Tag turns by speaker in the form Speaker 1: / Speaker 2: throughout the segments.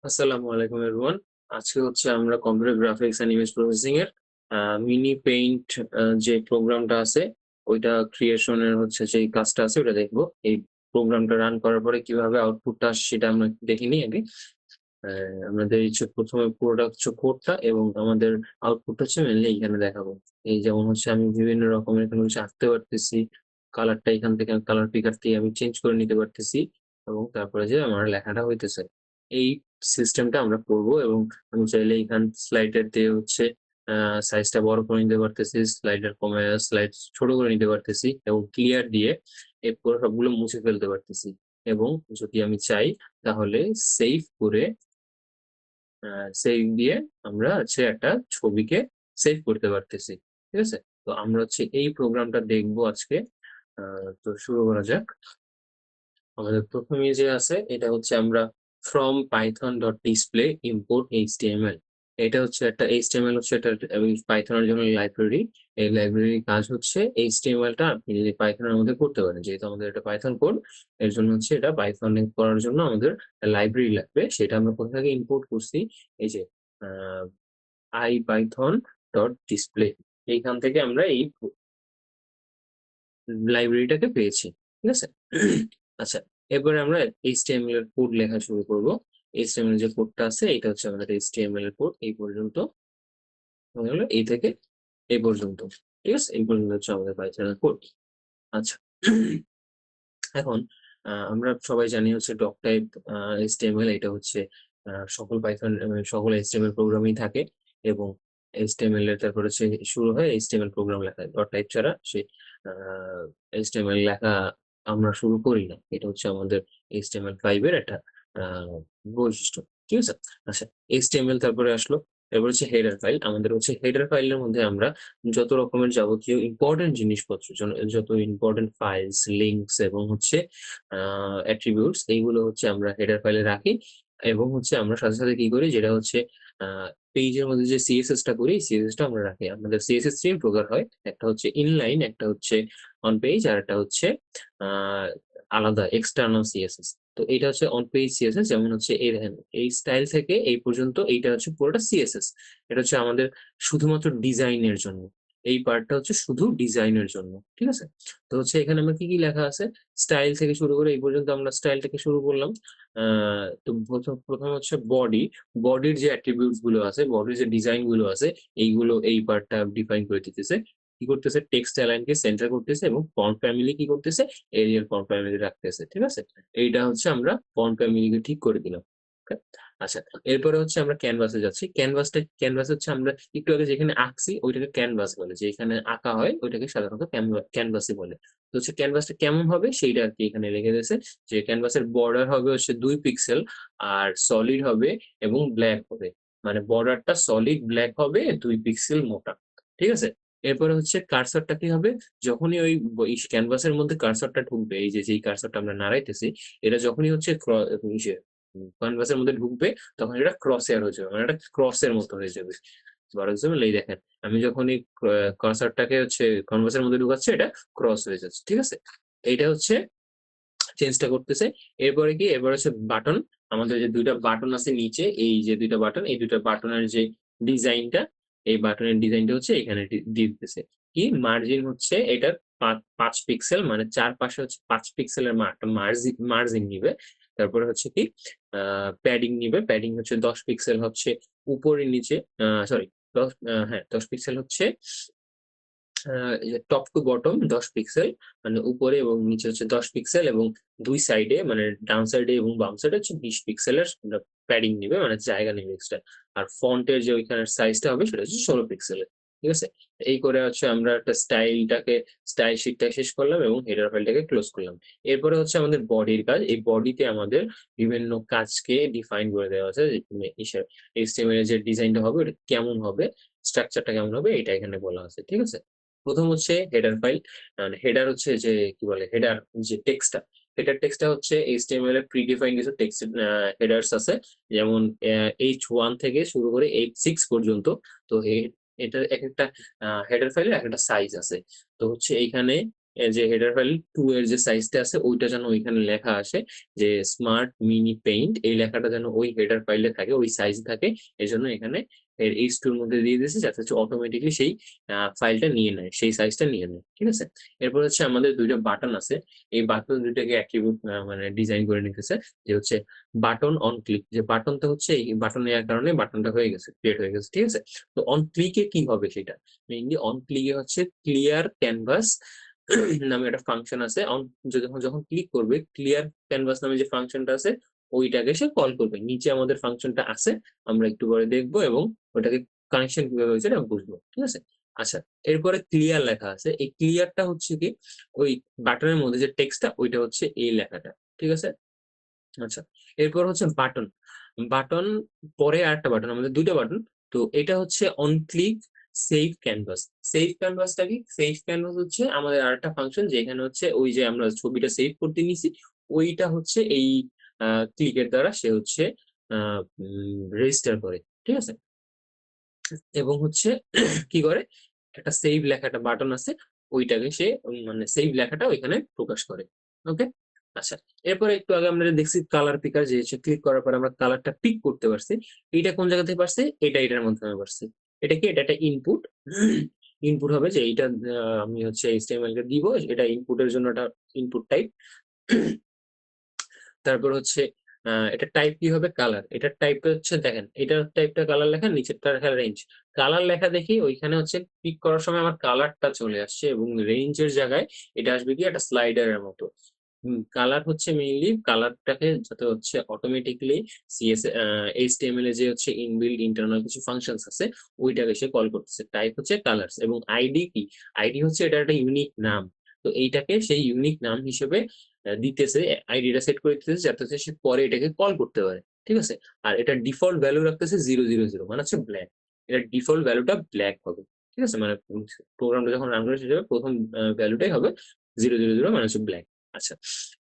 Speaker 1: আসসালামু আলাইকুম এভরিওয়ান। আজকে হচ্ছে আমরা computer graphics and image processing এর মিনি পেইন্ট যে প্রোগ্রামটা আছে ওইটা ক্রিয়েশন এর হচ্ছে যে কাজটা আছে ওটা দেখবো। এই প্রোগ্রামটা রান করার পরে কিভাবে আউটপুটটা আসে সেটা আমরা একটু দেখে নিই আগে। আমাদের হচ্ছে ১ম এ পুরোটা হচ্ছে কোডটা এবং আমাদের আউটপুটটা হচ্ছে মেইনলি এইখানে দেখাবো। এই যেমন হচ্ছে আমি বিভিন্ন রকমের এখানে হচ্ছে আঁকতে পারতেছি। কালারটা এখান থেকে কালার পিকার দিয়ে আমি চেঞ্জ করে নিতে পারতেছি এবং তারপরে যে আমার লেখাটা হইতেছে। এই সিস্টেমটা আমরা করব এবং আমি চাইলে এখান স্লাইডার দিয়ে হচ্ছে আ সাইজটা বড় করে নিতে পারতেছি, স্লাইডার কমায়া স্লাইড ছোট করে নিতে পারতেছি এবং ক্লিয়ার দিয়ে এরপর সবগুলো মুছে ফেলতে পারতেছি এবং যদি আমি চাই তাহলে সেভ করে আ সেভ দিয়ে আমরা হচ্ছে একটা ছবিকে সেভ করতে পারতেছি। ঠিক আছে? তো আমরা হচ্ছে এই প্রোগ্রামটা দেখবো আজকে। আ তো শুরু করা যাক। আমাদের ১ম এ যে আছে এটা হচ্ছে আমরা from python.display import html এটা হচ্ছে একটা HTML হচ্ছে এটা Python এর জন্য লাইব্রেরি। এই লাইব্রেরির কাজ হচ্ছে HTML টা আপনি যদি Python এর মধ্যে করতে পারেন। যেহেতু আমাদের এটা Python কোড এর জন্য হচ্ছে এটা Python এ করার জন্য আমাদের লাইব্রেরি লাগবে। সেটা আমরা কোথা থেকে ইম্পোর্ট করছি? এই যে আ ipython.display এইখান থেকে আমরা এই লাইব্রেরিটাকে পেয়েছি। ঠিক আছে? আচ্ছা, এরপরে আমরা HTML এর কোড লেখা শুরু করব। HTML যে কোডটা আছে এটা হচ্ছে আমাদের HTML এর কোড এই পর্যন্ত। হয়ে গেল এই থেকে এই পর্যন্ত। ঠিক আছে? এই পর্যন্ত হচ্ছে আমাদের পাইথন এর কোড। আচ্ছা। এখন আমরা সবাই জানি হচ্ছে ডক টাইপ HTML এটা হচ্ছে সকল পাইথন সকল HTML প্রোগ্রামেই থাকে এবং HTML এর তারপর হচ্ছে শুরু হয় HTML প্রোগ্রাম লেখায়। ডট টাইপ ছাড়া সে আ HTML লেখা আমরা শুরু করি না। এটা হচ্ছে আমাদের HTML5 এর একটা আ বৈশিষ্ট্য। ঠিক আছে? আচ্ছা, HTML তারপরে আসলো। এরপর হচ্ছে হেডার ফাইল। আমাদের হচ্ছে হেডার ফাইলের মধ্যে আমরা যত রকমের যাবতীয় ইম্পোর্টেন্ট জিনিসপত্র যত ইম্পোর্টেন্ট ফাইলস, লিঙ্কস এবং হচ্ছে আ অ্যাট্রিবিউটস এইগুলো হচ্ছে আমরা হেডার ফাইলে রাখি এবং হচ্ছে আমরা সাথে, সাথে কি করি যেটা হচ্ছে আ পেজের মধ্যে যে CSS টা করি, CSS টা আমরা রাখি। আমাদের CSS ৩ প্রকার হয়। একটা হচ্ছে ইনলাইন, একটা হচ্ছে অন পেজ আর একটা হচ্ছে আ আলাদা এক্সটার্নাল CSS। তো এইটা হচ্ছে অন পেজ CSS যেমন হচ্ছে এই দেখেন এই স্টাইল থেকে এই পর্যন্ত এইটা হচ্ছে পুরোটা CSS। এটা হচ্ছে আমাদের শুধুমাত্র ডিজাইনের জন্য। এই পার্টটা হচ্ছে শুধু ডিজাইনের জন্য। ঠিক আছে? তো হচ্ছে এখানে আমার কি, কি লেখা আছে? স্টাইল থেকে শুরু করে এই পর্যন্ত আমরা স্টাইল থেকে শুরু করলাম। আ তো ১ম হচ্ছে বডি। বডির যে অ্যাট্রিবিউটস গুলো আছে, বডির যে ডিজাইন গুলো আছে, এইগুলো এই পার্টটা ডিফাইন করে দিতেছে। কি করতেছে? টেক্সট অ্যালাইন কে সেন্টার করতেছে এবং ফন্ট ফ্যামিলি কি করতেছে? এরিয়াল ফন্ট ফ্যামিলি রাখতেছে। ঠিক আছে? এইটা হচ্ছে আমরা ফন্ট ফ্যামিলি কে ঠিক করে দিলাম। ওকে? আচ্ছা, এরপরে হচ্ছে আমরা ক্যানভাসে যাচ্ছি। ক্যানভাস হচ্ছে আমরা একটু আগে যেখানে আঁকছি ওইটাকে ক্যানভাস বলে। যেখানে আঁকা হয় ওইটাকে সাধারণত ক্যানভাসই বলে। তো হচ্ছে ক্যানভাসটা কেমন হবে সেইটা আরকি এখানে রেখে দিয়েছে। যে ক্যানভাসের বর্ডার হবে হচ্ছে ২ পিক্সেল আর সলিড হবে এবং ব্লাক হবে। মানে বর্ডারটা সলিড ব্লাক হবে ২ পিক্সেল মোটা। ঠিক আছে? এরপরে হচ্ছে কার্সরটা কি হবে? যখনই ওই ক্যানভাসের মধ্যে কার্সরটা ঢুকবে, এই যে যেই কার্সরটা আমরা নাড়াইতেছি, এটা যখনই হচ্ছে ইসে ক্যানভাসের মধ্যে ঢুকবে তখন এটা ক্রস হেয়ার হয়ে যাবে। মানে এটা ক্রসের মতো হয়ে যাবে। ফর এক্সাম্পল এই দেখেন, আমি যখনই কার্সরটাকে হচ্ছে ক্যানভাসের মধ্যে ঢুকাচ্ছি এটা ক্রস হয়ে যাচ্ছে। ঠিক আছে? এইটা হচ্ছে চেঞ্জটা করতেছে। এরপরে কি? এরপরে হচ্ছে বাটন। আমাদের যে ২ টা বাটন আছে নিচে, এই যে ২ টা বাটন, এই ২ টা বাটনের যে ডিজাইনটা, এই বাটনের ডিজাইনটা হচ্ছে এখানে দিয়ে দিতেছে। কি? মার্জিন হচ্ছে এটার ৫ পিক্সেল মানে চারপাশে হচ্ছে ৫ পিক্সেলের একটা মার্জিন নিবে। তারপরে হচ্ছে কি? আ প্যাডিং নিবে। প্যাডিং হচ্ছে ১০ পিক্সেল হচ্ছে উপরে নিচে সরি ১০ পিক্সেল হচ্ছে আ এই যে টপ টু বটম ১০ পিক্সেল মানে উপরে এবং নিচে হচ্ছে ১০ পিক্সেল এবং ২ সাইডে মানে ডান সাইডে এবং বাম সাইডে হচ্ছে ২০ পিক্সেলের প্যাডিং নিবে মানে জায়গা নিবে এক্সট্রা। আর ফন্টের যে ওইখানের সাইজটা হবে সেটা হচ্ছে ১৬ পিক্সেলের। ঠিক আছে? এই করে হচ্ছে আমরা একটা স্টাইল শিটটা শেষ করলাম এবং হেডার ফাইলটাকে ক্লোজ করলাম। এরপরে হচ্ছে আমাদের বডির কাজ। এই বডিতে আমাদের বিভিন্ন কাজকে ডিফাইন করে দেওয়া আছে। HTML এর যে ডিজাইনটা হবে ওটা কেমন হবে, স্ট্রাকচারটা কেমন হবে এটা এখানে বলা আছে। ঠিক আছে? ১ম হচ্ছে হেডার ফাইল। হেডার হচ্ছে যে কি বলে? হেডার যে টেক্সটটা, হেডার টেক্সটটা হচ্ছে HTML এর প্রিডিফাইন্ড কিছু টেক্সট হেডার্স আছে। যেমন H1 থেকে শুরু করে H6 পর্যন্ত। তো এটার একেকটা হেডার ফাইলের একেকটা সাইজ আছে। তো হচ্ছে এইখানে যে হেডার ফাইল 2 এর যে সাইজটা আছে ওইটা যেন ওইখানে লেখা আসে যে স্মার্ট মিনি পেইন্ট, এই লেখাটা যেন ওই হেডার ফাইলে থাকে, ওই সাইজ থাকে। এজন্য এখানে H2 এর মধ্যে দিয়ে দিয়েছি যাতে হচ্ছে অটোমেটিকলি সেই ফাইলটা নিয়ে নেয়, সেই সাইজটা নিয়ে নেয়। ঠিক আছে? এরপর হচ্ছে আমাদের 2 টা বাটন আছে। এই বাটন 2 টাকে অ্যাট্রিবিউট মানে ডিজাইন করে নিতেছে যে হচ্ছে বাটন অন ক্লিক, যে বাটনটা হচ্ছে এই বাটন নেওয়ার কারণে বাটনটা হয়ে গেছে, ক্রিয়েট হয়ে গেছে। ঠিক আছে? তো অন ক্লিকে কি হবে সেটা মেইনলি অন ক্লিকে হচ্ছে ক্লিয়ার ক্যানভাস নামে একটা ফাংশন আছে। যখন যখন ক্লিক করবে ক্লিয়ার ক্যানভাস নামে যে ফাংশনটা আছে ওইটাকে সে কল করবে। নিচে আমাদের ফাংশনটা আছে, আমরা একটু পরে দেখবো এবং ওটাকে কানেকশন কিভাবে হয়েছে এটা বুঝবো। ঠিক আছে? আচ্ছা, এরপরে ক্লিয়ার লেখা আছে। এই ক্লিয়ারটা হচ্ছে কি ওই বাটনের মধ্যে যে টেক্সটটা ওইটা হচ্ছে এই লেখাটা। ঠিক আছে? আচ্ছা, এরপর হচ্ছে বাটন। বাটন পরে আরেকটা বাটন, আমাদের ২ টা বাটন। তো এটা হচ্ছে on click save canvas. Save ক্যানভাসটা কি? সেভ ক্যানভাস হচ্ছে আমাদের আরেকটা ফাংশন যেখানে হচ্ছে ওই যে আমরা ছবিটা সেভ করতে নিছি ওইটা হচ্ছে এই ক্লিকের দ্বারা সে হচ্ছে আ রেজিস্টার করে। ঠিক আছে? এবং হচ্ছে কি করে একটা সেভ লেখা একটা বাটন আছে ওইটাকে সে মানে সেভ লেখাটা ওইখানে প্রকাশ করে। ওকে? আচ্ছা, এরপরে একটু আগে আমরা দেখছি কালার পিকার যে ক্লিক করার পরে আমরা কালারটা পিক করতে পারছি। এইটা কোন জায়গা থেকে পারছি? এটা এটার মাধ্যমে পারছি। এটা কি? এটা একটা ইনপুট। ইনপুট হবে যে এইটা আমি হচ্ছে HTML কে দিব। এটা ইনপুটের জন্য একটা ইনপুট টাইপ। তারপর হচ্ছে এটার টাইপ কি হবে? কালার। এটার টাইপটা হচ্ছে দেখেন, এটার টাইপটা কালার লেখা, নিচেরটা লেখা রেঞ্জ। কালার লেখা দেখি ওইখানে হচ্ছে পিক করার সময় আমার কালারটা চলে আসছে এবং রেঞ্জের জায়গায় এটা আসবে কি একটা স্লাইডারের মতো। কালার হচ্ছে মেইনলি কালারটাকে যাতে হচ্ছে অটোমেটিক্যালি HTML এ যে হচ্ছে ইনবিল্ট ইন্টারনাল কিছু ফাংশনস আছে ওইটাকে সে কল করতেছে। টাইপ হচ্ছে কালারস এবং আইডি কি? আইডি হচ্ছে এটা একটা ইউনিক নাম। তো এইটাকে সেই ইউনিক নাম হিসেবে দিতেছে, আইডিটা সেট করে দিতেছে যাতে হচ্ছে সে পরে এটাকে কল করতে পারে। ঠিক আছে? আর এটার ডিফল্ট ভ্যালু রাখতেছে 000 মানে হচ্ছে ব্ল্যাক। এটার ডিফল্ট ভ্যালুটা ব্ল্যাক হবে। ঠিক আছে? মানে প্রোগ্রামটা যখন রান করে শেষ হবে ১ম ভ্যালুটাই হবে 000 মানে হচ্ছে ব্ল্যাক। আচ্ছা,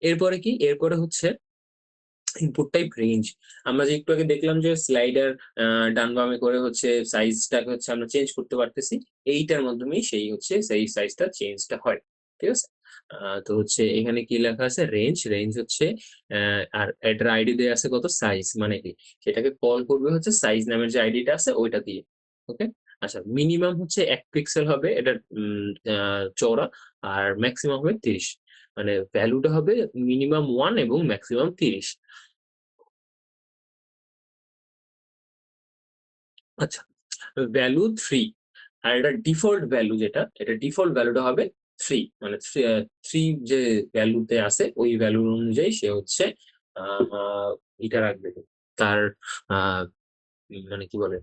Speaker 1: এরপরে কি? এরপরে হচ্ছে ইনপুট টাইপ রেঞ্জ। আমরা যে একটু আগে দেখলাম যে স্লাইডার ডান বামে করে হচ্ছে সাইজটাকে হচ্ছে আমরা চেঞ্জ করতে পারতেছি। এইটার মাধ্যমেই সেই হচ্ছে সেই সাইজটা চেঞ্জটা হয়। ঠিক আছে? তো হচ্ছে এখানে কি লেখা আছে? রেঞ্জ। রেঞ্জ হচ্ছে আর এটার আইডি দেয়া আছে কত? সাইজ মানে কি? সেটাকে কল করবে হচ্ছে সাইজ নামের যে আইডিটা আছে ওইটা দিয়ে। ওকে? আচ্ছা, মিনিমাম হচ্ছে ১ পিক্সেল হবে এটার চওড়া আর মেক্সিমাম হবে ৩০। মানে ভ্যালুটা হবে মিনিমাম 1 এবং মেক্সিমাম ৩০। আচ্ছা, ভ্যালু 3 আর এটা ডিফল্ট ভ্যালু যেটা, এটা ডিফল্ট ভ্যালুটা হবে 3 মানে 3 যে ভ্যালুতে আছে ওই ভ্যালুর অনুযায়ী সে হচ্ছে আ আ এটা রাখবে। তার আ মানে কি বলে?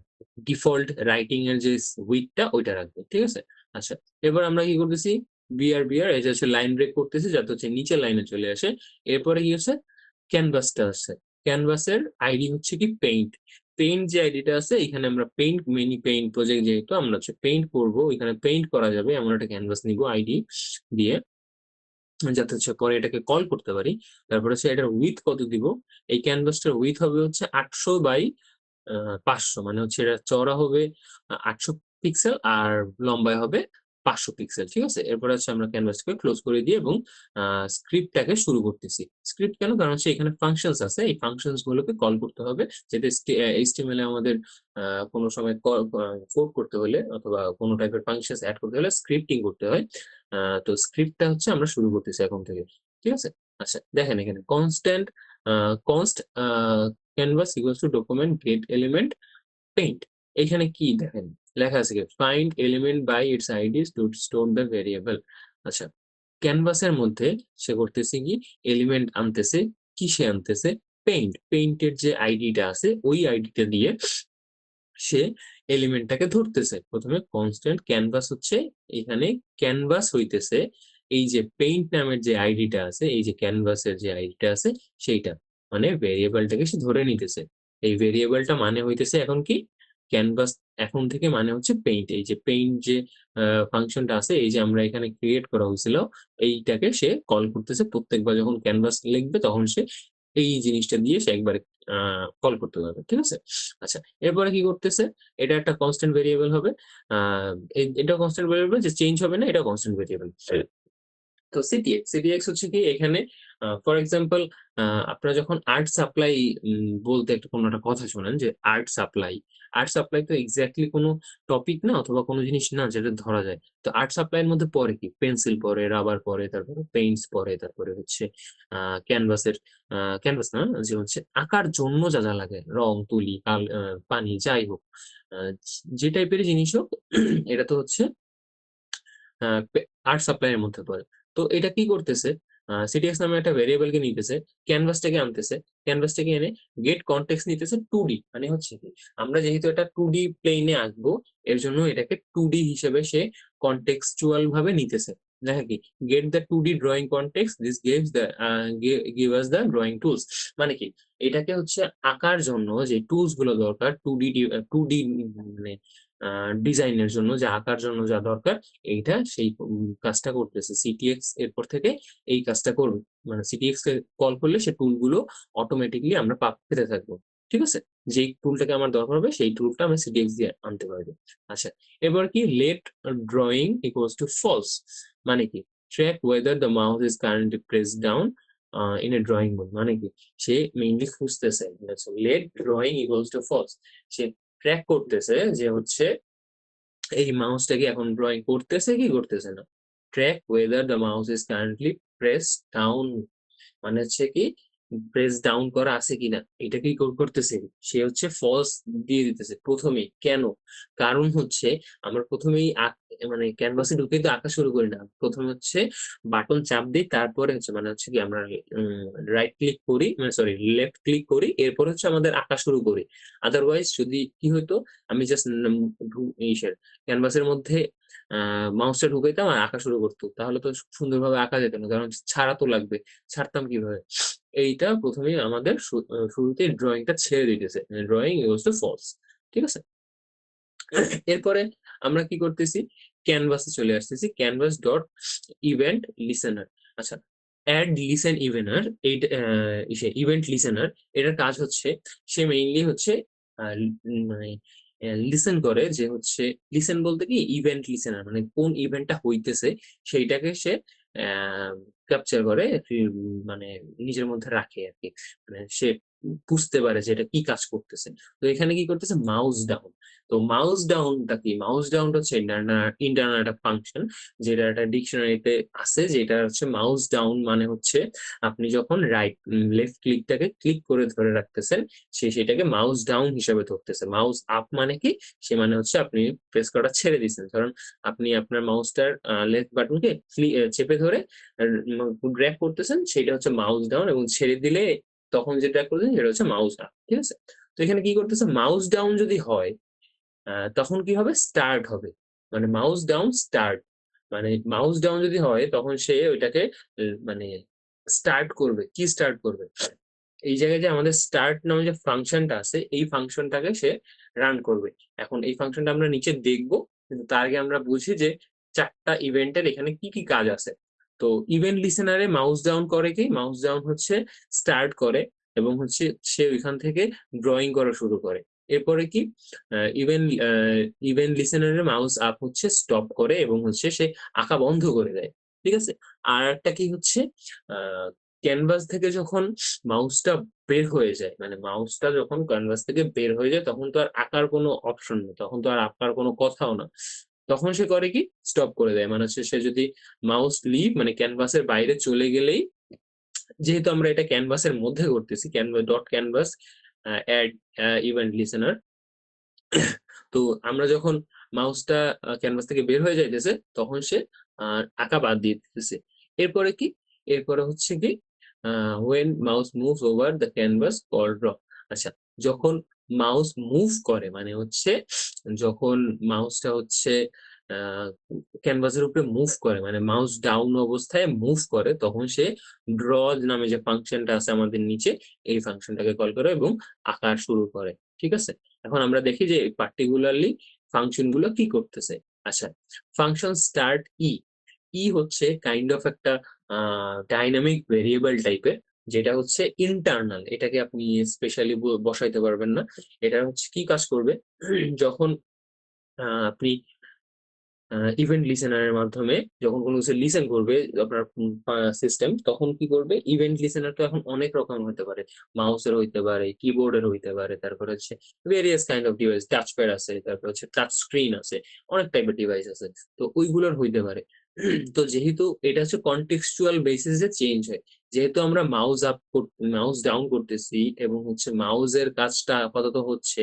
Speaker 1: ডিফল্ট রাইটিং এর যে উইডথ টা ওইটা রাখবে। ঠিক আছে? আচ্ছা, এবার আমরা কি করতেছি? বিআর এটা হচ্ছে লাইন ব্রেক করতেছি যাতে হচ্ছে নিচের লাইনে চলে আসে। এরপরে কি হচ্ছে? ক্যানভাসটা আছে। ক্যানভাসের আইডি হচ্ছে কি পেইন্ট। পেইন্ট যে আইডিটা আছে এখানে আমরা পেইন্ট মিনি পেইন্ট প্রজেক্ট যেহেতু আমরা হচ্ছে পেইন্ট করব, এখানে পেইন্ট করা যাবে এমন একটা ক্যানভাস নিবো আইডি দিয়ে যাতে হচ্ছে পরে এটাকে কল করতে পারি। তারপর হচ্ছে এটার উইডথ কত দিব? এই ক্যানভাসটার উইডথ হবে হচ্ছে ৮০০ বাই ৫০০ মানে হচ্ছে এটা চওড়া হবে ৮০০ পিক্সেল আর লম্বায় হবে ৫০০ পিক্সেল। ঠিক আছে? এরপরে হচ্ছে আমরা ক্যানভাসটাকে ক্লোজ করে দিয়ে এবং আ স্ক্রিপ্টটাকে শুরু করতেছি। স্ক্রিপ্ট কেন? কারণ হচ্ছে এখানে ফাংশনস আছে। এই ফাংশনস গুলোকে কল করতে হবে। যাতে HTML এ আমাদের আ কোন সময় কোড করতে হলে অথবা কোন টাইপের ফাংশনস এড করতে হলে স্ক্রিপ্টিং করতে হয়। আ তো স্ক্রিপ্টটা হচ্ছে আমরা শুরু করতেছি এখন থেকে। ঠিক আছে? আচ্ছা, দেখেন এখানে constant a const a canvas equals to document get element paint এখানে কি দেখেন লেখা আছে কি find element by its IDs to store the variable। আচ্ছা, ক্যানভাসের মধ্যে সে করতেছে কি এলিমেন্ট আনতেছে, কিসে আনতেছে? পেইন্টের যে আইডিটা আছে ওই আইডিটা দিয়ে সে এলিমেন্টটাকে ধরতেছে। ১ম এ কনস্ট্যান্ট ক্যানভাস হচ্ছে এখানে ক্যানভাস হইতেছে এই যে পেইন্ট নামের যে আইডিটা আছে, এই যে ক্যানভাসের যে আইডিটা আছে সেইটা। মানে ভেরিয়েবলটাকে সে ধরে নিতেছে। এই ভেরিয়েবলটা মানে হইতেছে এখন কি? ক্যানভাস এখন থেকে মানে হচ্ছে পেইন্ট। এই যে পেইন্ট যে আ ফাংশনটা আছে এই যে আমরা এখানে ক্রিয়েট করা হয়েছিল এইটাকে সে কল করতেছে প্রত্যেকবার যখন ক্যানভাস লিখবে তখন সে এই জিনিসটা দিয়ে সে একবারে আ কল করতে পারবে। ঠিক আছে? আচ্ছা, এরপরে কি করতেছে? এটা একটা কনস্ট্যান্ট ভেরিয়েবল হবে। আ এটাও কনস্ট্যান্ট ভেরিয়েবল যে চেঞ্জ হবে না, এটাও কনস্ট্যান্ট ভেরিয়েবল। তো সিটিএক্স হচ্ছে কি এখানে ফর এক্সাম্পল আপনারা যখন আর্ট সাপ্লাই বলতে একটা কোনো একটা কথা শোনেন যে আর্ট সাপ্লাই তো এক্সাক্টলি কোনো টপিক না অথবা কোনো জিনিস না যেটা ধরা যায়। তো আর্ট সাপ্লাই এর মধ্যে পড়ে কি? পেন্সিল পড়ে, রাবার পড়ে, তারপরে পেইন্টস পড়ে, তারপরে হচ্ছে ক্যানভাসের ক্যানভাস না যে হচ্ছে আঁকার জন্য যা লাগে রং, তুলি, পানি যাই হোক আ যে টাইপেরই জিনিস হোক এটা তো হচ্ছে আ আর্ট সাপ্লাই এর মধ্যে পড়ে। তো এটা কি করতেছে? সিটিএক্স নামে একটা ভেরিয়েবল কে নিতেছে, ক্যানভাসটাকে আনতেছে, ক্যানভাসটাকে এনে গেট কনটেক্সট নিতেছে 2D মানে হচ্ছে কি আমরা যেহেতু এটা 2D প্লেনে আঁকবো এর জন্য এটাকে 2D হিসেবে সে কনটেক্সচুয়াল ভাবে নিতেছে। দেখা কি get the 2D drawing context this gives the give us the drawing tools মানে কি এটাকে হচ্ছে আঁকার জন্য যে টুলস গুলো দরকার 2D মানে ডিজাইনের জন্য যে আঁকার জন্য যা দরকার এইটা সেই কাজটা করতেছে। সিটিএক্স এরপর থেকে এই কাজটা করবে। মানে সিটিএক্স কে কল করলে সে টুল গুলো অটোমেটিক্যালি আমরা পেতে থাকবো। ঠিক আছে? যেই টুলটাকে আমার দরকার হবে সেই টুলটা আমি সিটিএক্স দিয়ে আনতে পারবো। আচ্ছা, এবার কি let drawing equals to false মানে কি? Track whether the mouse is currently pressed down in a drawing mode মানে কি? সে মেইনলি খুঁজতেছে let drawing equals to false সে ট্র্যাক করতেছে যে হচ্ছে এই মাউসটা কি এখন ড্রয়িং করতেছে কি করতেছে না। Track whether the mouse is currently pressed down মানে হচ্ছে কি প্রেস ডাউন করা আছে কিনা এটা কি করতেছে সে হচ্ছে ফলস দিয়ে দিতেছে প্রথমেই কেন কারণ হচ্ছে আমরা প্রথমেই মানে ক্যানভাসে ঢুকে তো আঁকা শুরু করি না প্রথমে হচ্ছে বাটন চাপ দিই তারপরে হচ্ছে মানে হচ্ছে কি আমরা রাইট ক্লিক করি মানে সরি লেফট ক্লিক করি এরপর হচ্ছে আমাদের আঁকা শুরু করি আদারওয়াইজ যদি কি হতো আমি জাস্ট ইসের ক্যানভাসের মধ্যে মাউসটা ঢুকাইতাম আর আঁকা শুরু করতো তাহলে তো সুন্দরভাবে আঁকা যেত না কারণ ছাড়া তো লাগবে ছাড়তাম কিভাবে এইটা প্রথমেই আমাদের শুরুতেই ড্রয়িংটা ছেড়ে দিতেছে ড্রয়িং ইকুয়ালস টু ফলস ঠিক আছে এরপরে আমরা কি করতেছি ক্যানভাসে চলে আসতেছি ক্যানভাস ডট ইভেন্ট লিসেনার আচ্ছা অ্যাড লিসেন ইভেনার এইটা ইভেন্ট লিসেনার এটার কাজ হচ্ছে সে মেইনলি হচ্ছে মানে লিসেন করে যে হচ্ছে লিসেন বলতে কি ইভেন্ট লিসেনার মানে কোন ইভেন্টটা হইতেছে সেইটাকে সে ক্যাপচার করে মানে নিজের মধ্যে রাখে আর কি মানে সে বুঝতে পারে যে এটা কি কাজ করতেছে তো এখানে কি করতেছে মাউস ডাউন তো মাউস ডাউনটা কি মাউস ডাউনটা হচ্ছে ইন্টারনাল একটা ফাংশন যেটা একটা ডিকশনারিতে আছে যেটা হচ্ছে মাউস ডাউন মানে হচ্ছে আপনি যখন লেফট ক্লিকটাকে ক্লিক করে ধরে রাখতেছেন সে সেটাকে মাউস ডাউন হিসেবে ধরতেছে মাউস আপ মানে কি সে মানে হচ্ছে আপনি প্রেস করাটা ছেড়ে দিচ্ছেন কারণ আপনি আপনার মাউসটার লেফট বাটনকে চেপে ধরে ড্র্যাগ করতেছেন সেটা হচ্ছে মাউস ডাউন এবং ছেড়ে দিলে তখন যে ড্র্যাগ করতেছেন সেটা হচ্ছে মাউস আপ ঠিক আছে তো এখানে কি করতেছে মাউস ডাউন যদি হয় তখন কি হবে স্টার্ট হবে মানে মাউস ডাউন স্টার্ট মানে মাউস ডাউন যদি হয় তখন সে ওইটাকে মানে স্টার্ট করবে কি স্টার্ট করবে এই জায়গায় যে আমাদের স্টার্ট নামে যে ফাংশনটা আছে এই ফাংশনটাকে সে রান করবে এখন এই ফাংশনটা আমরা নিচে দেখবো কিন্তু তার আগে আমরা বুঝি যে চারটা ইভেন্টের এখানে কি কি কাজ আছে তো ইভেন্ট লিসেনারে মাউস ডাউন করে কি মাউস ডাউন হচ্ছে স্টার্ট করে এবং হচ্ছে সে ওইখান থেকে ড্রয়িং করা শুরু করে এরপরে কি ইভেন ইভেন্ট লিসেনারে মাউস আপ হচ্ছে স্টপ করে এবং হচ্ছে সে আঁকা বন্ধ করে দেয় ঠিক আছে আর একটা কি হচ্ছে ক্যানভাস থেকে যখন মাউসটা বের হয়ে যায় মানে মাউসটা যখন ক্যানভাস থেকে বের হয়ে যায় তখন তো আর আঁকার কোনো অপশন নেই তখন তো আর আঁকার কোনো কথাও না তখন সে করে কি স্টপ করে দেয় মানে হচ্ছে সে যদি মাউস লিভ মানে ক্যানভাসের বাইরে চলে গেলেই যেহেতু আমরা এটা ক্যানভাসের মধ্যে করতেছি canvas dot canvas add event listener তো আমরা যখন মাউসটা ক্যানভাস থেকে বের হয়ে যাইতেছে তখন সে আঁকা বাদ দিয়ে দিতেছে এরপরে কি এরপরে হচ্ছে কি when mouse moves over the canvas or draw আচ্ছা যখন মাউস মুভ করে মানে হচ্ছে যখন মাউসটা হচ্ছে ক্যানভাসের উপরে মুভ করে মানে মাউস ডাউন অবস্থায় মুভ করে তখন সে ড্র নামে যে ফাংশনটা আছে আমাদের নিচে এই ফাংশনটাকে কল করে এবং আঁকা শুরু করে ঠিক আছে এখন আমরা দেখি যে পার্টিকুলারলি ফাংশন গুলো কি করতেছে আচ্ছা ফাংশন স্টার্ট ই হচ্ছে কাইন্ড অফ একটা ডাইনামিক ভেরিয়েবল টাইপের যেটা হচ্ছে ইন্টারনাল এটাকে আপনি স্পেশালি বসাইতে পারবেন না এটা হচ্ছে কি কাজ করবে যখন আপনি ইভেন্ট লিসেনারের মাধ্যমে যখন কোনো কিছু লিসেন করবে আপনার সিস্টেম, তখন কি করবে, ইভেন্ট লিসেনার তো এখন অনেক রকম হতে পারে, মাউসের হইতে পারে, কিবোর্ডের হইতে পারে, তারপরে হচ্ছে various kind of device, touch pad আছে, তারপর হচ্ছে টাচ স্ক্রিন আছে, অনেক টাইপের ডিভাইস আছে, তো ওইগুলোর হইতে পারে। তো যেহেতু এটা হচ্ছে কনটেক্সচুয়াল বেসিসে চেঞ্জ হয়, যেহেতু আমরা মাউস ডাউন করতেছি এবং হচ্ছে মাউসের কাজটা আপাতত হচ্ছে,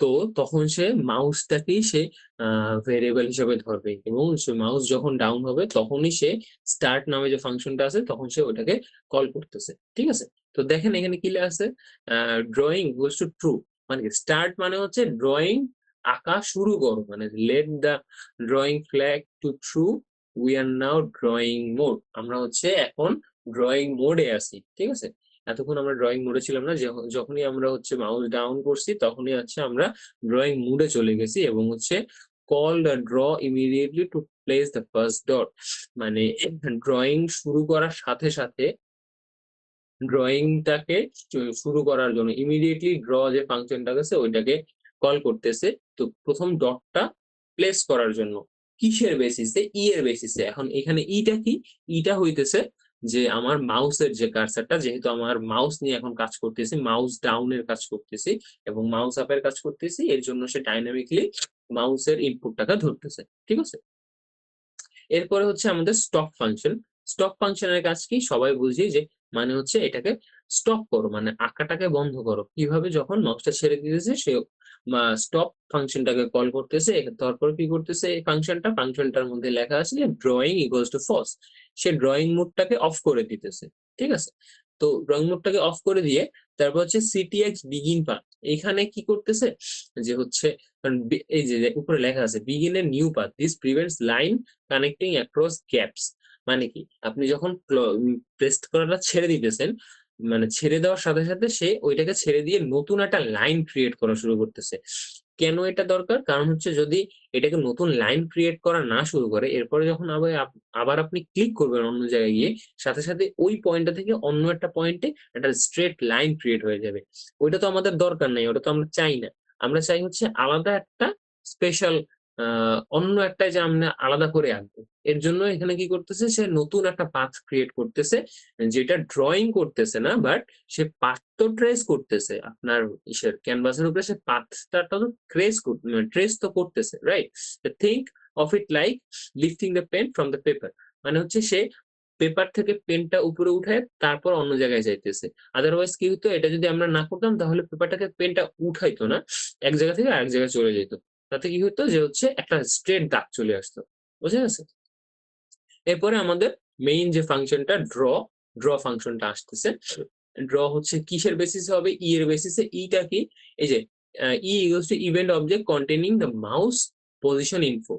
Speaker 1: তো তখন সে মাউসটাকেই সে ভেরিয়েবল হিসেবে ধরবে এবং সে মাউস যখন ডাউন হবে তখনই সে স্টার্ট নামে যে ফাংশনটা আছে তখন সে ওটাকে কল করতেছে। ঠিক আছে? তো দেখেন এখানে কি লেখা আছে, ড্রয়িং ইকুয়ালস টু ট্রু, মানে স্টার্ট মানে হচ্ছে ড্রয়িং, আঁকা শুরু করো, মানে let the drawing flag to true, we are now drawing mode, আমরা হচ্ছে এখন ড্রয়িং মোডে আছি। ঠিক আছে? এতক্ষণ আমরা ড্রয়িং মোডে ছিলাম না, যখনই আমরা হচ্ছে মাউস ডাউন করছি তখনই হচ্ছে আমরা ড্রয়িং মোডে চলে গেছি এবং হচ্ছে call the draw immediately to place the first dot, মানে ড্রয়িং শুরু করার সাথে সাথে ড্রয়িংটাকে শুরু করার জন্য ইমিডিয়েটলি ড্র যে ফাংশনটা আছে ওইটাকে কল করতেছে। তো প্রথম ডটটা প্লেস করার জন্য কিসের বেসিসে, ই এর বেসিসে। এখন এখানে ইটা কি, ইটা হইতেছে যে আমার মাউসের যে কার্সারটা, যেহেতু আমার মাউস নিয়ে এখন কাজ করতেছি, মাউস ডাউনের কাজ করতেছি এবং মাউস আপের কাজ করতেছি, এর জন্য সে ডাইনামিকলি মাউসের ইনপুটটাকে ধরতেছে। ঠিক আছে? এরপরে হচ্ছে আমাদের স্টপ ফাংশন। স্টপ ফাংশনের কাজ কি সবাই বুঝি, যে মানে হচ্ছে এটাকে স্টপ করো, মানে আঁকাটাকে বন্ধ করো। কিভাবে, যখন মাউসটা ছেড়ে দিতেছে সে স্টপ ফাংশনটাকে কল করতেছে, তারপর কি করতেছে এই ফাংশনটার মধ্যে লেখা আছে যে ড্রয়িং ইকুয়ালস টু ফলস, সে ড্রয়িং মোডটাকে অফ করে দিতেছে। ঠিক আছে? তো ড্রয়িং মোডটাকে অফ করে দিয়ে তারপর হচ্ছে সিটিএক্স বিগিন পাথ, এখানে কি করতেছে যে হচ্ছে, এই যে উপরে লেখা আছে begin a new path, this prevents line connecting across gaps, মানে কি আপনি যখন পেস্ট করাটা ছেড়ে দিতেছেন, মানে ছেড়ে দেওয়ার সাথে সাথে সে ওইটাকে ছেড়ে দিয়ে নতুন একটা লাইন ক্রিয়েট করা শুরু করতেছে। কেন এটা দরকার? কারণ হচ্ছে যদি এটাকে নতুন লাইন ক্রিয়েট করা না শুরু করে, এরপরে যখন আবার আপনি ক্লিক করবেন অন্য জায়গায় গিয়ে, সাথে সাথে ওই পয়েন্টটা থেকে অন্য একটা পয়েন্টে একটা স্ট্রেট লাইন ক্রিয়েট হয়ে যাবে। ওইটা তো আমাদের দরকার নাই, ওটা তো আমরা চাই না। আমরা চাই হচ্ছে আলাদা একটা স্পেশাল, অন্য একটা যে আমরা আলাদা করে আঁকবো। এর জন্য এখানে কি করতেছে, সে নতুন একটা পাথ ক্রিয়েট করতেছে, যেটা ড্রয়িং করতেছে না, বাট সে পাথ তো ট্রেস করতেছে। আপনার ইসের ক্যানভাসের উপরে সে পাথটা তো ট্রেস তো করতেছে, right? Think of it like lifting the pen from the paper, মানে হচ্ছে সে পেপার থেকে পেনটা উপরে উঠায় তারপর অন্য জায়গায় যাইতেছে। আদারওয়াইজ কি হতো, এটা যদি আমরা না করতাম তাহলে পেপারটাকে পেনটা উঠাইতো না, এক জায়গা থেকে আরেক জায়গায় চলে যেত। তাতে কি হতো যে হচ্ছে একটা স্ট্রেট দাগ চলে আসতো। বুঝা গেছে? এরপরে আমাদের মেইন যে ফাংশনটা ড্র ফাংশনটা আসতেছে। ড্র হচ্ছে কিসের বেসিসে হবে, ই এর বেসিসে। ইটা কি, এই যে ই equals to event object containing the mouse position info,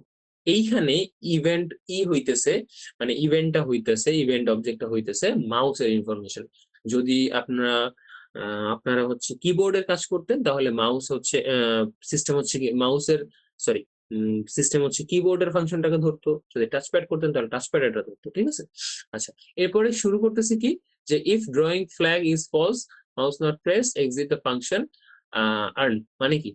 Speaker 1: এইখানে ইভেন্ট ই হইতেছে, মানে ইভেন্টটা হইতেছে, ইভেন্ট অবজেক্টটা হইতেছে মাউসের ইনফরমেশন। যদি আপনারা হচ্ছে কিবোর্ডের কাজ করতেন তাহলে মাউস হচ্ছে সিস্টেম হচ্ছে কি মাউসের, সরি, সিস্টেম হচ্ছে কিবোর্ডের ফাংশনটাকে ধরতো, যদি টাচপ্যাড করতেন তাহলে টাচপ্যাড এটা ধরতো। ঠিক আছে? আচ্ছা, এরপরে শুরু করতেছি কি, যে if drawing flag is false, mouse not press, exit the function return, মানে কি,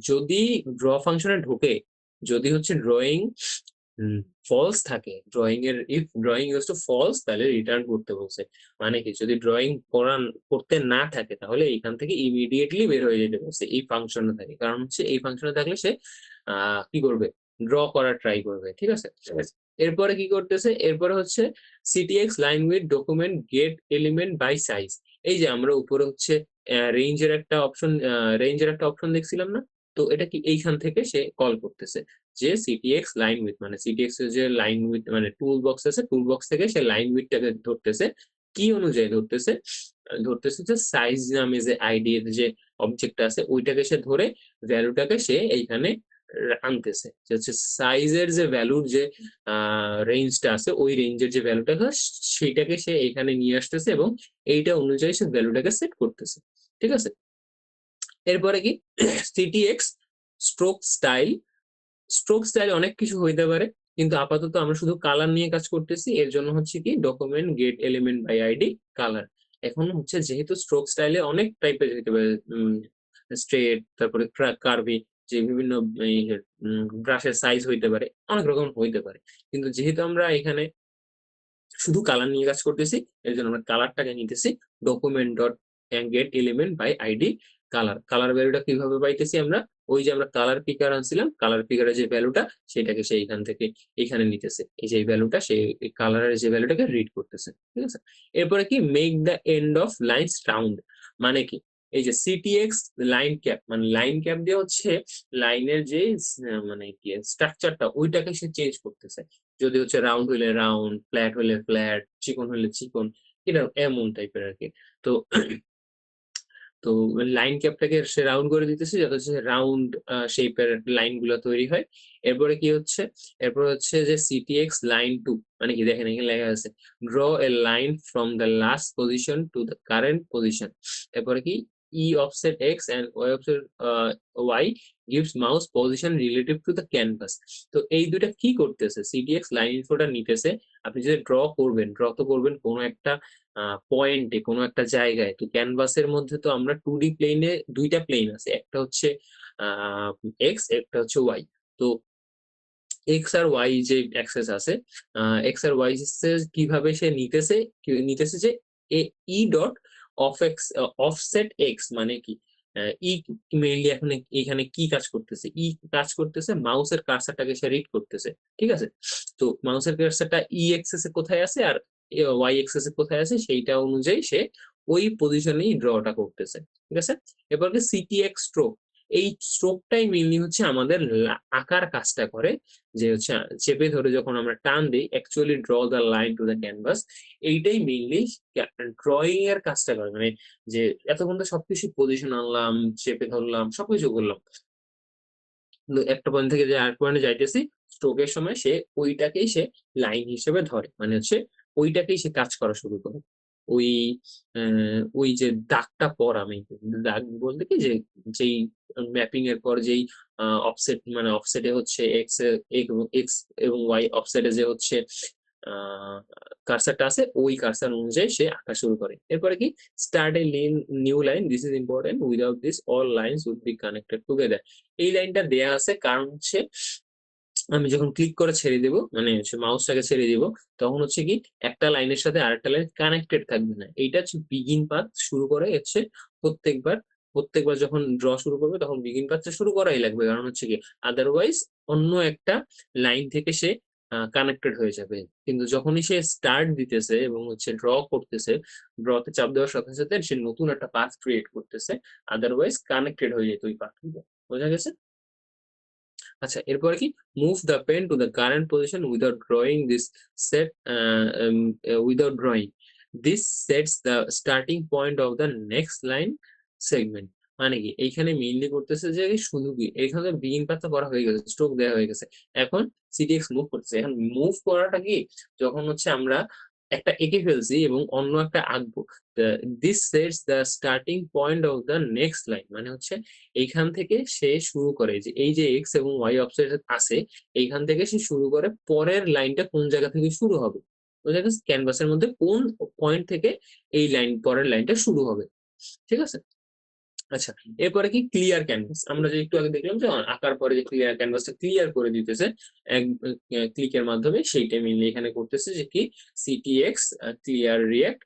Speaker 1: যদি ড্র ফাংশনে ঢোকে, যদি হচ্ছে ড্রয়িং ফলস থাকে, if drawing is to false তাহলে রিটার্ন করতে বলছে। মানে কি, যদি ড্রয়িং করতে না থাকে তাহলে এখান থেকে ইমিডিয়েটলি বের হয়ে যেতে বলছে এই ফাংশনে থাকে, কারণ হচ্ছে এই ফাংশনে থাকলে সে কি করবে, ড্র করার ট্রাই করবে। ঠিক আছে? এরপরে কি করতেছে, এরপরে হচ্ছে CTX line width document get element by size. এই যে আমরা উপরে হচ্ছে রেঞ্জের একটা অপশন দেখছিলাম না, তো এটা কি এইখান থেকে সে কল করতেছে যে সিটিএক্স লাইন উইথ, মানে সিটিএক্স এর যে লাইন উইথ মানে টুল বক্স আছে, টুল বক্স থেকে সে লাইন উইথটাকে ধরতেছে। কি অনুযায়ী ধরতেছে, ধরতেছে যে সাইজ নামে যে আইডি এর যে অবজেক্ট আছে ওইটাকে সে ধরে ভ্যালুটাকে সে এইখানে আনতেছে, যে হচ্ছে সাইজের যে ভ্যালুর যে রেঞ্জটা আছে ওই রেঞ্জের যে ভ্যালুটা সেইটাকে সে এখানে নিয়ে আসতেছে এবং এইটা অনুযায়ী সে ভ্যালুটাকে সেট করতেছে। ঠিক আছে? এরপরে কি, সিটিএক্স স্ট্রোক স্টাইল। স্ট্রোক স্টাইল অনেক কিছু হইতে পারে, কিন্তু আপাতত আমরা শুধু কালার নিয়ে কাজ করতেছি। এর জন্য হচ্ছে কি document get element by ID colour. এখন হচ্ছে যেহেতু স্ট্রোক স্টাইলে অনেক টাইপের হইতে পারে, স্ট্রেট, তারপরে কার্ভি, যে বিভিন্ন ব্রাশের সাইজ হইতে পারে, অনেক রকম হইতে পারে। কিন্তু যেহেতু আমরা এখানে শুধু কালার নিয়ে কাজ করতেছি, এর জন্য আমরা কালারটাকে নিতেছি document dot get element by ID colour. Colour ভ্যালুটা কিভাবে পাইতেছি আমরা? ওই যে আমরা কালার পিকার আনছিলাম, কালার পিকারের যে ভ্যালুটা সেটাকে সে এখান থেকে এখানে নিতেছে। এই যে ভ্যালুটা সে কালারের যে ভ্যালুটাকে রিড করতেছে। ঠিক আছে? এরপরে কি make the end of lines round, মানে কি? এই যে সিটিএক্স লাইন ক্যাপ, মানে লাইন ক্যাপ দিয়ে হচ্ছে লাইনের যে মানে কি স্ট্রাকচারটা ওইটাকে সে চেঞ্জ করতেছে। যদি হচ্ছে রাউন্ড হইলে রাউন্ড, ফ্ল্যাট হইলে ফ্ল্যাট, চিকন হইলে চিকন, এটা এমন টাইপের আরকি। তো তো লাইন ক্যাপটাকে সে রাউন্ড করে দিতেছে যাতে হচ্ছে রাউন্ড শেপের লাইন গুলা তৈরি হয়। এরপরে কি হচ্ছে? এরপর হচ্ছে যে সিটিএক্স লাইন টু, মানে কি দেখেন এখানে লেখা আছে draw a line from the last position to the current position. এরপরে কি e offset X and Y offset Y gives mouse position relative to the canvas। তো এই দুইটা কি করতেছে? সিটিএক্স লাইন ইনফোটা নিতেছে। আপনি যদি ড্র করবেন, ড্র তো করবেন কোনো একটা পয়েন্টে, কোনো একটা জায়গায়। তো ক্যানভাসের মধ্যে তো আমরা 2D প্লেনে ২ টা প্লেন আছে। একটা হচ্ছে আ এক্স, একটা হচ্ছে ওয়াই। তো এক্স আর ওয়াই যে অ্যাক্সেস আছে, এক্স আর ওয়াই অ্যাক্সেস কিভাবে সে নিতেছে যে ই ডট অফসেট এক্স, মানে কি? ই মেইনলি এখানে কি কাজ করতেছে? ই কাজ করতেছে মাউসের কার্সারটাকে সে রিড করতেছে। ঠিক আছে? তো মাউসের কার্সারটা ই অ্যাক্সেস এ কোথায় আছে আর ওয়াই অ্যাক্সেস এ কোথায় আছে সেইটা অনুযায়ী সে ওই পজিশনেই ড্রটা করতেছে। ঠিক আছে? এরপর কি সিটিএক্স স্ট্রোক। এই স্ট্রোকটাই মেইনলি হচ্ছে আমাদের আঁকার কাজটা করে। যে হচ্ছে চেপে ধরে যখন আমরা টান দেই, actually draw the line to the canvas, এইটাই মেইনলি ড্রয়িং এর কাজটা করে। মানে যে এতক্ষণ তো সবকিছু পজিশন আনলাম, চেপে ধরলাম, সবকিছু করলাম। কিন্তু একটা পয়েন্ট থেকে যে আরেক পয়েন্টে যাইতেছি, স্ট্রোকের সময় সে ওইটাকেই সে লাইন হিসেবে ধরে। মানে হচ্ছে ওইটাকেই সে কাজ করা শুরু করে। ওই ওই যে দাগটা পড়া মেইন, দাগ বলতে কি যে যেই ম্যাপিং এর পর যেই অফসেট, মানে অফসেটে হচ্ছে এক্স এবং ওয়াই অফসেটে যে হচ্ছে আ কার্সারটা আছে ওই কার্সার অনুযায়ী সে আঁকা শুরু করে। এরপরে কি start a new line, this is important, without this all lines would be connected together. এই লাইনটা দেয়া আছে কারণ হচ্ছে আমি যখন ক্লিক করে ছেড়ে দিব, মানে হচ্ছে মাউসটাকে ছেড়ে দিব, তখন হচ্ছে কি একটা লাইনের সাথে আরেকটা লাইন কানেক্টেড থাকবে না। এইটা হচ্ছে বিগিন পাথ শুরু করে হচ্ছে প্রত্যেকবার, প্রত্যেকবার যখন ড্র শুরু করবে তখন বিগিন পাথটা শুরু করাই লাগবে। কারণ হচ্ছে কি আদারওয়াইজ অন্য একটা লাইন থেকে সে কানেক্টেড হয়ে যাবে। কিন্তু যখনই সে স্টার্ট দিতেছে এবং হচ্ছে ড্র করতেছে, ড্রতে চাপ দেওয়ার সাথে, সাথে সে নতুন একটা পাথ ক্রিয়েট করতেছে। আদারওয়াইজ কানেক্টেড হয়ে যেত ওই পাথগুলো। বোঝা গেছে? আচ্ছা, এরপরে কি move the pen to the current position without drawing this set without drawing this sets the starting point of the next line segment. মানে কি এইখানে মেইনলি করতেছে যে শুধু কি এখানে বিগিন পাথ করা হয়ে গেছে, স্ট্রোক দেওয়া হয়ে গেছে, এখন সিটিএক্স মুভ করতেছে। এখন মুভ করাটা কি যখন হচ্ছে আমরা একটা এঁকে ফেলছি এবং অন্য একটা আঁকবো, this sets the starting point of the next line, মানে হচ্ছে এইখান থেকে সে শুরু করে যে এই যে এক্স এবং ওয়াই অফসেট আছে, এইখান থেকে সে শুরু করে পরের লাইনটা কোন জায়গা থেকে শুরু হবে, বোঝা গেছে? ক্যানভাসের মধ্যে কোন পয়েন্ট থেকে এই লাইন পরের লাইনটা শুরু হবে। ঠিক আছে? আচ্ছা, এরপরে কি ক্লিয়ার ক্যানভাস। আমরা যে একটু আগে দেখলাম যে আঁকার পরে যে ক্লিয়ার ক্যানভাসটা ক্লিয়ার করে দিতেছে এক ক্লিকের মাধ্যমে, সেইটাই মেইনলি এখানে করতেছে যে কি CTX clear react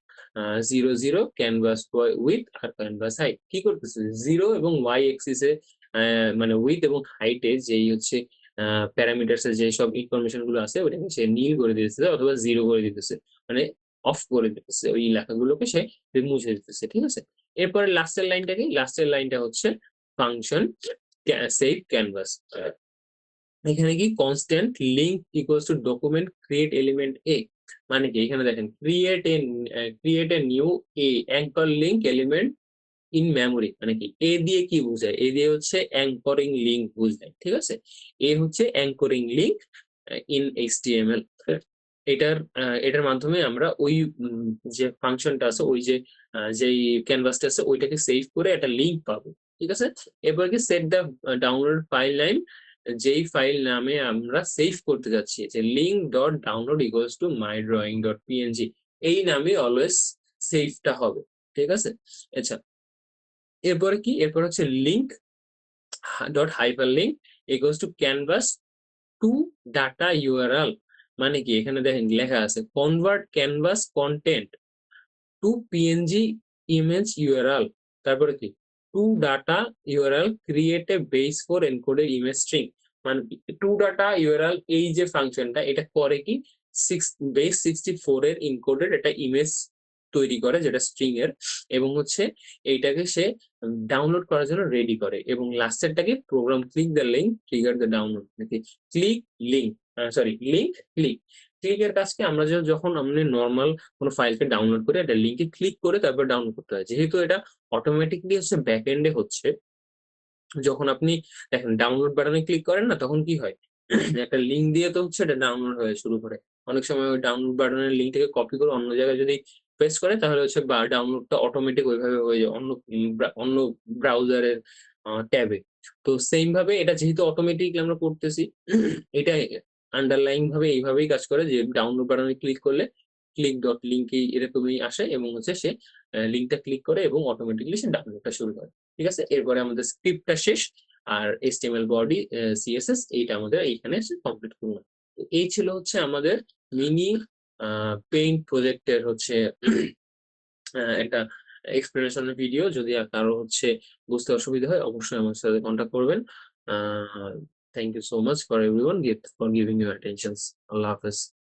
Speaker 1: 0 0 canvas width আর ক্যানভাস হাইট। কি করতেছে? 0 এবং ওয়াই এক্সিস এ মানে উইথ এবং হাইটে যেই হচ্ছে প্যারামিটারস এর যেসব ইনফরমেশন গুলো আছে ওটাকে সে নীল করে দিতেছে অথবা 0 করে দিতেছে। মানে অফ করে দিতেছে। ওই লেখাগুলোকে সে মুছে দিতেছে। ঠিক আছে? এরপরে লাস্টের লাইনটা কি? লাস্টের লাইনটা হচ্ছে ফাংশন সেভ ক্যানভাস। এখানে কি constant link equals to document create element a, মানে কি এখানে দেখেন create a new a anchor link element in memory, মানে কি এ দিয়ে কি বোঝায়? এ দিয়ে হচ্ছে অ্যাঙ্করিং লিঙ্ক বুঝায়। ঠিক আছে? এ হচ্ছে অ্যাঙ্করিং লিঙ্ক ইন এইচটিএমএল। এটার মাধ্যমে আমরা ওই যে ফাংশনটা আছে, ওই যে যেই ক্যানভাসটা আছে ওইটাকে সেভ করে একটা লিঙ্ক পাবো। ঠিক আছে? এরপর কি সেট দ্য ডাউনলোড ফাইল নাম, যেই ফাইল নামে আমরা সেভ করতে যাচ্ছি, যে link dot download equals to my drawing dot PNG, এই নামে অলওয়েজ সেভটা হবে। ঠিক আছে? আচ্ছা, এরপরে কি? এরপর হচ্ছে link dot hyperlink equals to canvas to data URL. মানে কি এখানে দেখেন লেখা আছে convert canvas content to PNG image URL, তারপরে কি to data URL create a base four encoded image string. মানে টু ডাটা ইউআরএল এই যে ফাংশনটা এটা করে কি বেস 64 এর ইনকোডেড একটা ইমেজ তৈরি করে যেটা স্ট্রিং এর, এবং হচ্ছে এইটাকে সে ডাউনলোড করার জন্য রেডি করে, এবং লাস্টেরটাকে program click the link trigger the download নাকি click link, sorry link click. ক্লিকের কাজকে আমরা যখন আমরা নর্মাল কোনো ফাইলকে ডাউনলোড করে একটা লিঙ্কে ক্লিক করে তারপর ডাউনলোড করতে হয়, যেহেতু এটা অটোমেটিকলি হচ্ছে ব্যাক এন্ডে হচ্ছে, যখন আপনি দেখেন ডাউনলোড বাটনে ক্লিক করেন না তখন কি হয় একটা লিঙ্ক দিয়ে তো হচ্ছে এটা ডাউনলোড হয়ে শুরু করে। অনেক সময় ওই ডাউনলোড বাটনের লিঙ্কটাকে কপি করে অন্য জায়গায় যদি পেস্ট করে তাহলে হচ্ছে বা ডাউনলোডটা অটোমেটিক ওইভাবে হয়ে যায় অন্য অন্য ব্রাউজারের ট্যাবে। তো সেম ভাবে এটা যেহেতু অটোমেটিকলি আমরা করতেছি এটা আন্ডারলাইন ভাবে এইভাবেই কাজ করে যে ডাউনলোড বাটনে ক্লিক করলে ক্লিক ডট লিঙ্ক এরকমই আসে, এবং হচ্ছে সে লিঙ্কটা ক্লিক করে এবং অটোমেটিকলি সে ডাউনলোডটা শুরু করে। ঠিক আছে, এরপরে আমাদের স্ক্রিপ্টটা শেষ, আর HTML বডি CSS এইটা আমাদের এইখানে কমপ্লিট করলাম। তো এই ছিল হচ্ছে আমাদের মিনি পেইন্ট প্রজেক্টের হচ্ছে একটা এক্সপ্লেনেশনের ভিডিও। যদি কারো হচ্ছে বুঝতে অসুবিধা হয় অবশ্যই আমার সাথে কন্ট্যাক্ট করবেন। Thank you so much for everyone for giving your attention. আল্লাহ হাফেজ।